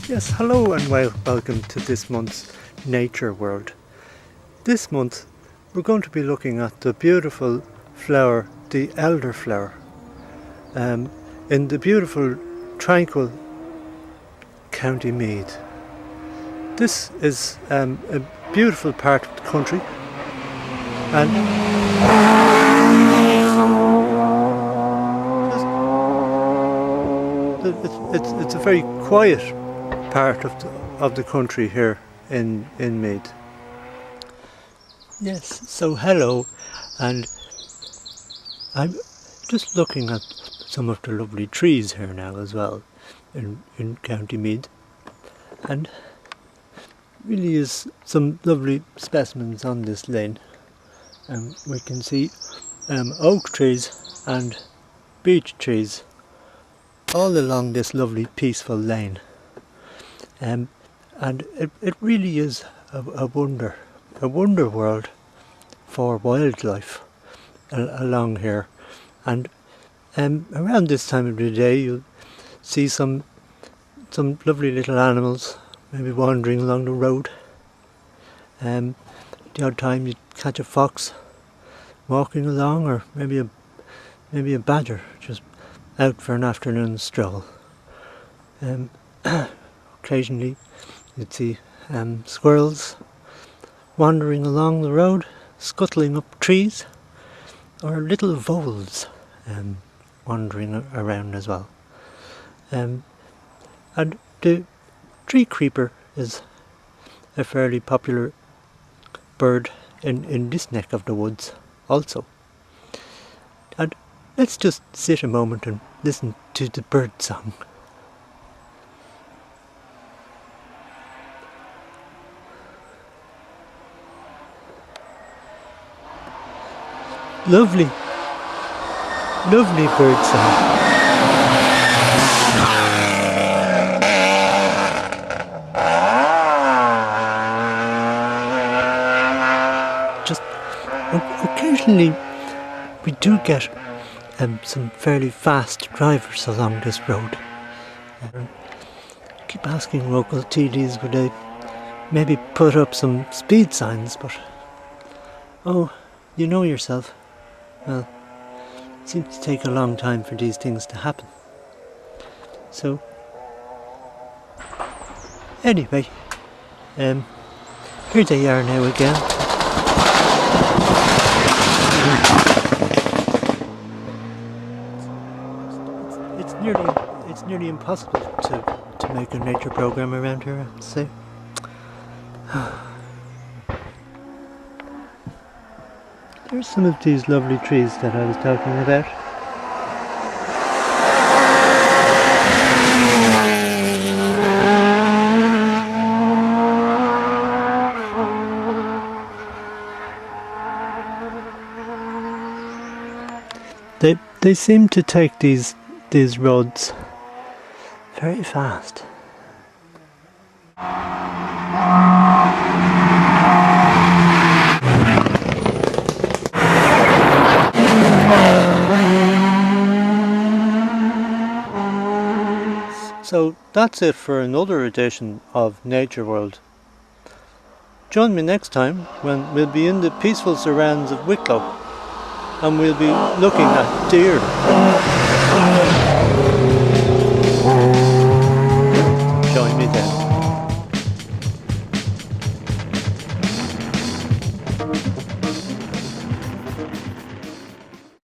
Yes, hello and welcome to this month's Nature World. This month we're going to be looking at the beautiful flower, the elderflower, in the beautiful, tranquil County Meath. This is a beautiful part of the country, and it's a very quiet part of the country here in Meath. Yes, so hello, and I'm just looking at some of the lovely trees here now as well in County Meath, and really is some lovely specimens on this lane. We can see oak trees and beech trees all along this lovely peaceful lane. And it really is a wonder world for wildlife along here. And around this time of the day you'll see some lovely little animals maybe wandering along the road. The odd time you catch a fox walking along, or maybe a badger just out for an afternoon stroll. Occasionally you'd see squirrels wandering along the road, scuttling up trees, or little voles wandering around as well. And the tree creeper is a fairly popular bird in this neck of the woods also. And let's just sit a moment and listen to the bird song. Lovely bird song. Just occasionally we do get some fairly fast drivers along this road. I keep asking local TDs would they maybe put up some speed signs, but you know yourself. Well, it seems to take a long time for these things to happen. So, anyway, here they are now again. It's nearly impossible to make a nature program around here, I have to say. There's some of these lovely trees that I was talking about. They seem to take these roads very fast. So that's it for another edition of Nature World. Join me next time when we'll be in the peaceful surrounds of Wicklow and we'll be looking at deer. Join me then.